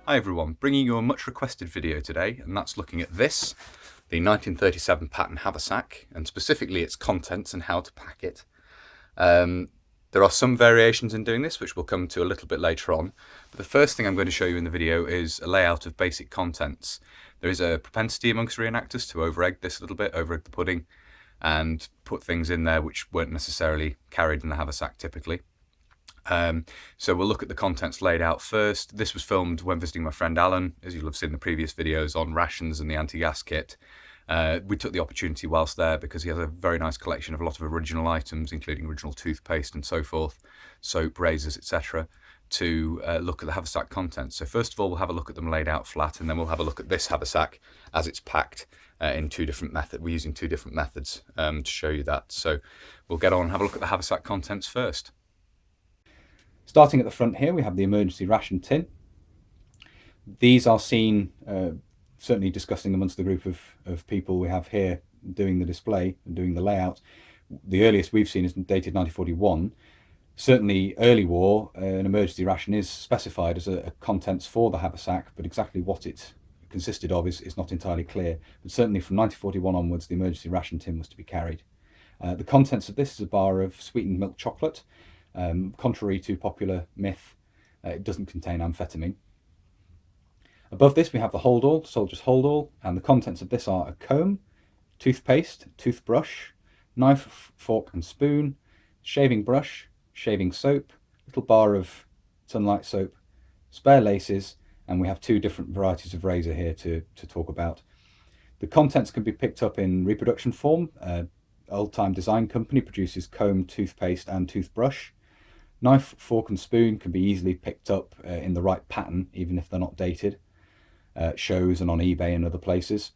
Hi everyone, bringing you a much requested video today, and that's looking at this, the 1937 pattern Haversack, and specifically its contents and how to pack it. There are some variations in doing this, which we'll come to a little bit later on, but the first thing I'm going to show you in the video is a layout of basic contents. There is a propensity amongst reenactors to over-egg this a little bit, over-egg the pudding, and put things in there which weren't necessarily carried in the Haversack typically. So we'll look at the contents laid out first. This was filmed when visiting my friend Alan, as you'll have seen in the previous videos on rations and the anti-gas kit. We took the opportunity whilst there because he has a very nice collection of a lot of original items, including original toothpaste and so forth, soap, razors, etc., to look at the Haversack contents. So first of all, we'll have a look at them laid out flat, and then we'll have a look at this Haversack as it's packed in two different methods. We're using two different methods to show you that. So we'll get on and have a look at the Haversack contents first. Starting at the front here, we have the emergency ration tin. These are seen, certainly discussing amongst the group of people we have here doing the display and doing the layout. The earliest we've seen is dated 1941. Certainly early war, an emergency ration is specified as a contents for the Haversack, but exactly what it consisted of is not entirely clear. But certainly from 1941 onwards, the emergency ration tin was to be carried. The contents of this is a bar of sweetened milk chocolate. Contrary to popular myth, it doesn't contain amphetamine. Above this we have the holdall, soldier's holdall, and the contents of this are a comb, toothpaste, toothbrush, knife, fork and spoon, shaving brush, shaving soap, little bar of sunlight soap, spare laces, and we have two different varieties of razor here to talk about. The contents can be picked up in reproduction form. Old Time Design Company produces comb, toothpaste and toothbrush. Knife, fork and spoon can be easily picked up in the right pattern, even if they're not dated. Shows and on eBay and other places.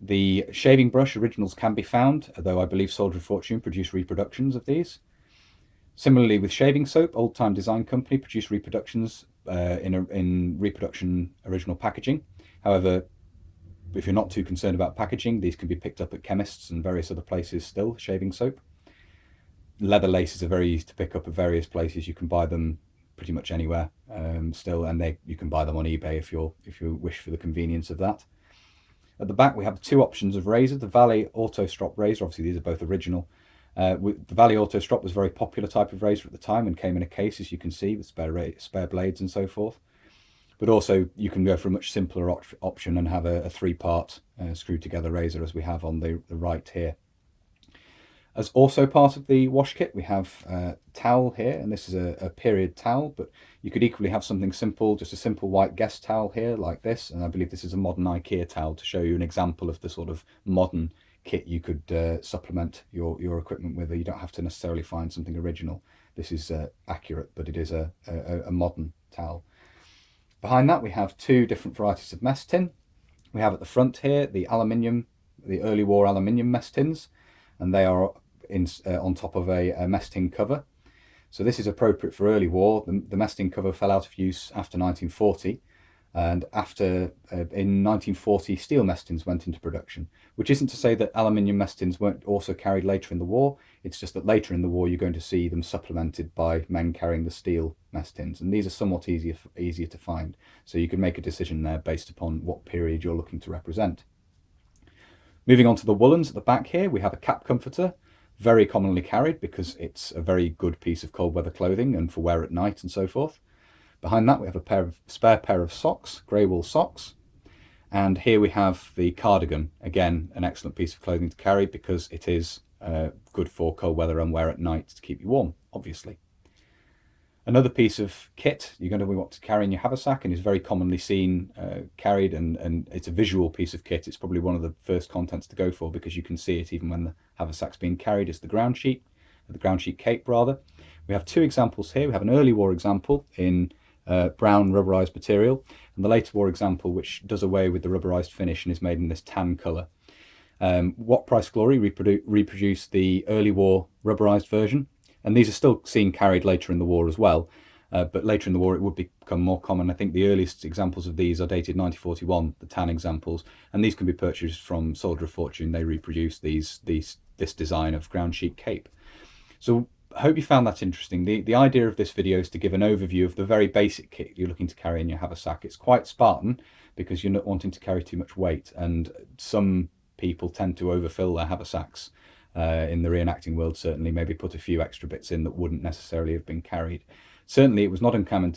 The shaving brush originals can be found, though I believe Soldier of Fortune produced reproductions of these. Similarly with shaving soap, Old Time Design Company produced reproductions in reproduction original packaging. However, if you're not too concerned about packaging, these can be picked up at chemists and various other places still, shaving soap. Leather laces are very easy to pick up at various places. You can buy them pretty much anywhere still, and you can buy them on eBay if you wish for the convenience of that. At the back we have two options of razor. The Valley Auto Strop razor, obviously these are both original. The Valley Auto Strop was a very popular type of razor at the time and came in a case, as you can see, with spare blades and so forth. But also you can go for a much simpler option and have a three-part screwed together razor, as we have on the right here. As also part of the wash kit, we have a towel here, and this is a period towel, but you could equally have something simple, just a simple white guest towel here like this, and I believe this is a modern IKEA towel to show you an example of the sort of modern kit you could supplement your equipment with. You don't have to necessarily find something original. This is accurate, but it is a modern towel. Behind that we have two different varieties of mess tin. We have at the front here the early war aluminium mess tins, and they are on top of a mess tin cover. So this is appropriate for early war. The mess tin cover fell out of use after 1940, and in 1940 steel mess tins went into production, which isn't to say that aluminium mess tins weren't also carried later in the war. It's just that later in the war you're going to see them supplemented by men carrying the steel mess tins, and these are somewhat easier to find, so you can make a decision there based upon what period you're looking to represent. Moving on to the woolens at the back here, we have a cap comforter, very commonly carried because it's a very good piece of cold weather clothing and for wear at night and so forth. Behind that we have a spare pair of socks, grey wool socks, and here we have the cardigan, again an excellent piece of clothing to carry because it is good for cold weather and wear at night to keep you warm, obviously. Another piece of kit you're going to want to carry in your Haversack and is very commonly seen carried, and it's a visual piece of kit. It's probably one of the first contents to go for because you can see it even when the Haversack's being carried, is the ground sheet cape rather. We have two examples here. We have an early war example in brown rubberized material, and the later war example which does away with the rubberized finish and is made in this tan colour. What Price Glory reproduced the early war rubberized version, and these are still seen carried later in the war as well, but later in the war it would become more common. I think the earliest examples of these are dated 1941, the tan examples, and these can be purchased from Soldier of Fortune. They reproduce this design of ground sheet cape. So I hope you found that interesting. The idea of this video is to give an overview of the very basic kit you're looking to carry in your haversack. It's quite Spartan because you're not wanting to carry too much weight, and some people tend to overfill their haversacks. In the reenacting world, certainly, maybe put a few extra bits in that wouldn't necessarily have been carried. Certainly, it was not uncommon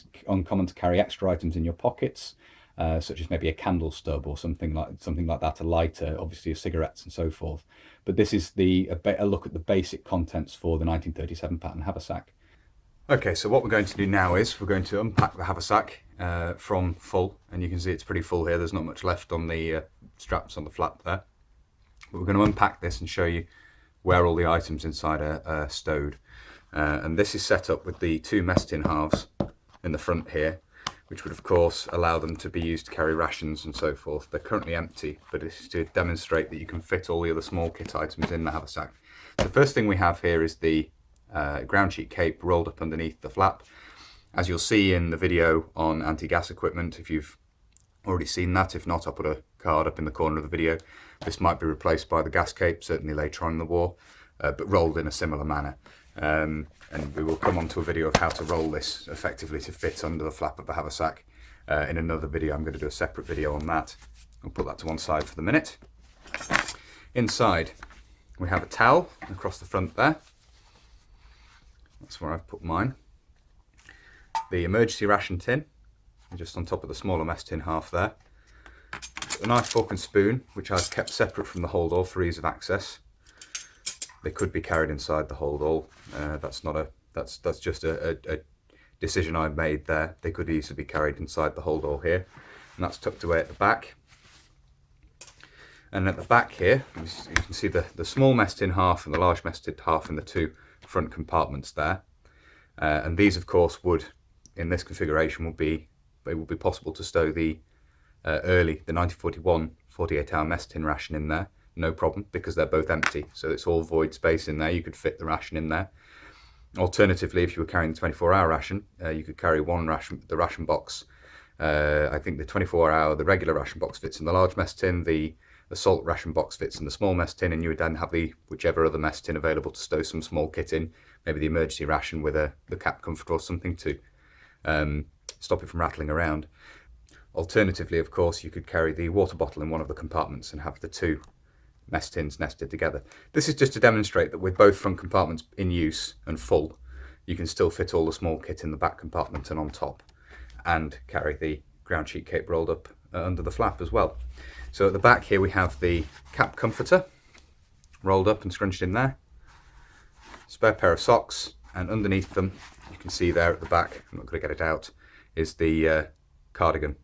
to carry extra items in your pockets, such as maybe a candle stub or something like that, a lighter, obviously cigarettes and so forth. But this is a look at the basic contents for the 1937 pattern haversack. Okay, so what we're going to do now is we're going to unpack the haversack from full, and you can see it's pretty full here. There's not much left on the straps on the flap there. But we're going to unpack this and show you where all the items inside are stowed. And this is set up with the 2 mess tin halves in the front here, which would of course allow them to be used to carry rations and so forth. They're currently empty, but this is to demonstrate that you can fit all the other small kit items in the haversack. The first thing we have here is the ground sheet cape rolled up underneath the flap. As you'll see in the video on anti-gas equipment, if you've already seen that, if not, I'll put a card up in the corner of the video. This might be replaced by the gas cape, certainly later on in the war, but rolled in a similar manner. And we will come on to a video of how to roll this effectively to fit under the flap of the haversack in another video. I'm going to do a separate video on that. I'll put that to one side for the minute. Inside we have a towel across the front there. That's where I've put mine. The emergency ration tin, just on top of the smaller mess tin half there. A knife, fork and spoon, which I've kept separate from the hold all for ease of access. They could be carried inside the hold all. That's just a decision I've made there. They could easily be carried inside the hold all here, and that's tucked away at the back. And at the back here, you can see the small mess tin half and the large mess tin half in the 2 front compartments there. And these, of course, would, in this configuration, would be possible to stow the 1941 48-hour mess tin ration in there, no problem, because they're both empty, so it's all void space in there. You could fit the ration in there. Alternatively, if you were carrying the 24-hour ration, you could carry the ration box. I think the 24-hour, the regular ration box fits in the large mess tin, the salt ration box fits in the small mess tin, and you would then have whichever other mess tin available to stow some small kit in, maybe the emergency ration with the cap comforter or something to stop it from rattling around. Alternatively, of course, you could carry the water bottle in one of the compartments and have the 2 mess tins nested together. This is just to demonstrate that with both front compartments in use and full, you can still fit all the small kit in the back compartment and on top, and carry the ground sheet cape rolled up under the flap as well. So at the back here we have the cap comforter rolled up and scrunched in there, spare pair of socks, and underneath them, you can see there at the back, I'm not going to get it out, is the cardigan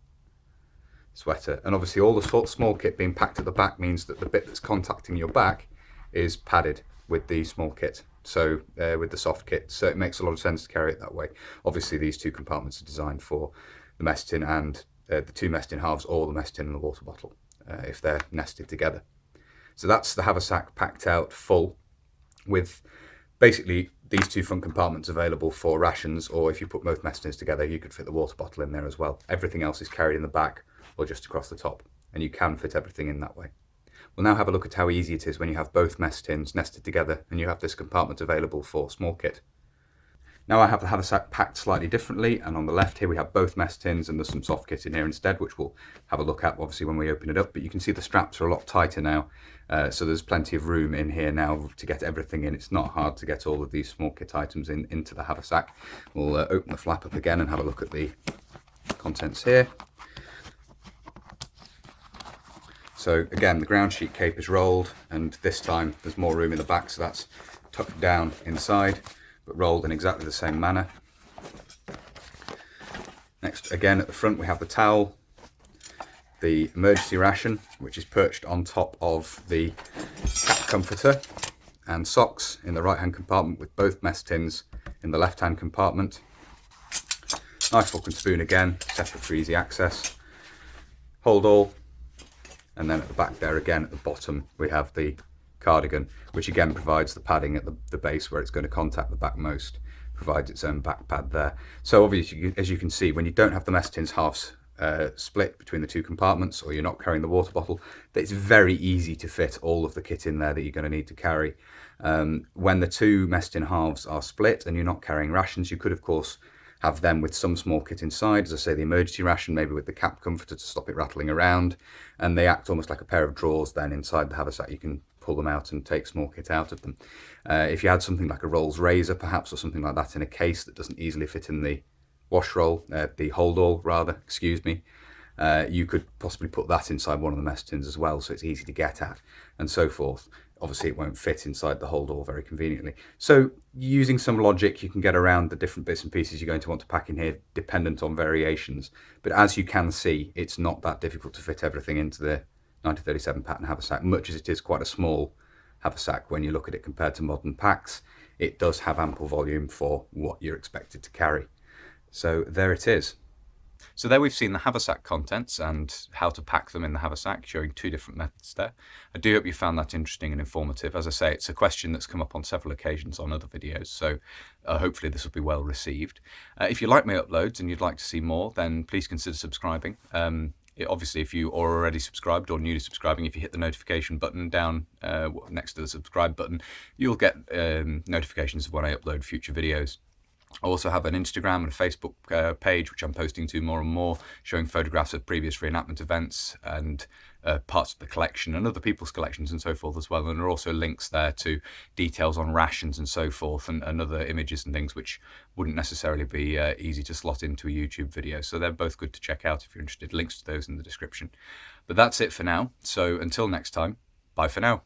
sweater. And obviously all the small kit being packed at the back means that the bit that's contacting your back is padded with the small kit, so with the soft kit, so it makes a lot of sense to carry it that way. Obviously these 2 compartments are designed for the mess tin and the 2 mess tin halves, or the mess tin and the water bottle, if they're nested together. So that's the haversack packed out full, with basically these 2 front compartments available for rations, or if you put both mess tins together you could fit the water bottle in there as well. Everything else is carried in the back or just across the top, and you can fit everything in that way. We'll now have a look at how easy it is when you have both mess tins nested together and you have this compartment available for small kit. Now I have the haversack packed slightly differently, and on the left here we have both mess tins, and there's some soft kit in here instead, which we'll have a look at obviously when we open it up. But you can see the straps are a lot tighter now, so there's plenty of room in here now to get everything in. It's not hard to get all of these small kit items into the haversack. We'll open the flap up again and have a look at the contents here. So again, the ground sheet cape is rolled, and this time there's more room in the back, so that's tucked down inside, but rolled in exactly the same manner. Next, again at the front we have the towel, the emergency ration, which is perched on top of the cap comforter, and socks in the right hand compartment with both mess tins in the left hand compartment. Knife, fork and spoon again, separate for easy access. Hold all. And then at the back there again at the bottom we have the cardigan, which again provides the padding at the base where it's going to contact the back most, provides its own back pad there. So obviously, as you can see, when you don't have the mess tins halves split between the two compartments, or you're not carrying the water bottle, that it's very easy to fit all of the kit in there that you're going to need to carry. When the two mess tin halves are split and you're not carrying rations, you could of course have them with some small kit inside, as I say, the emergency ration, maybe with the cap comforter to stop it rattling around, and they act almost like a pair of drawers then inside the haversack. You can pull them out and take small kit out of them. If you had something like a Rolls razor perhaps, or something like that in a case that doesn't easily fit in the wash roll, the hold all rather, excuse me, you could possibly put that inside one of the mess tins as well, so it's easy to get at and so forth. Obviously it won't fit inside the hold all very conveniently. So using some logic, you can get around the different bits and pieces you're going to want to pack in here, dependent on variations. But as you can see, it's not that difficult to fit everything into the 1937 pattern haversack, much as it is quite a small haversack when you look at it compared to modern packs. It does have ample volume for what you're expected to carry. So there it is. So there we've seen the haversack contents and how to pack them in the haversack, showing two different methods there. I do hope you found that interesting and informative. As I say, it's a question that's come up on several occasions on other videos, so hopefully this will be well received. If you like my uploads and you'd like to see more, then please consider subscribing. Obviously, if you are already subscribed or newly subscribing, if you hit the notification button down next to the subscribe button, you'll get notifications of when I upload future videos. I also have an Instagram and a Facebook page, which I'm posting to more and more, showing photographs of previous reenactment events and parts of the collection and other people's collections and so forth as well. And there are also links there to details on rations and so forth, and other images and things which wouldn't necessarily be easy to slot into a YouTube video. So they're both good to check out if you're interested. Links to those in the description. But that's it for now. So until next time, bye for now.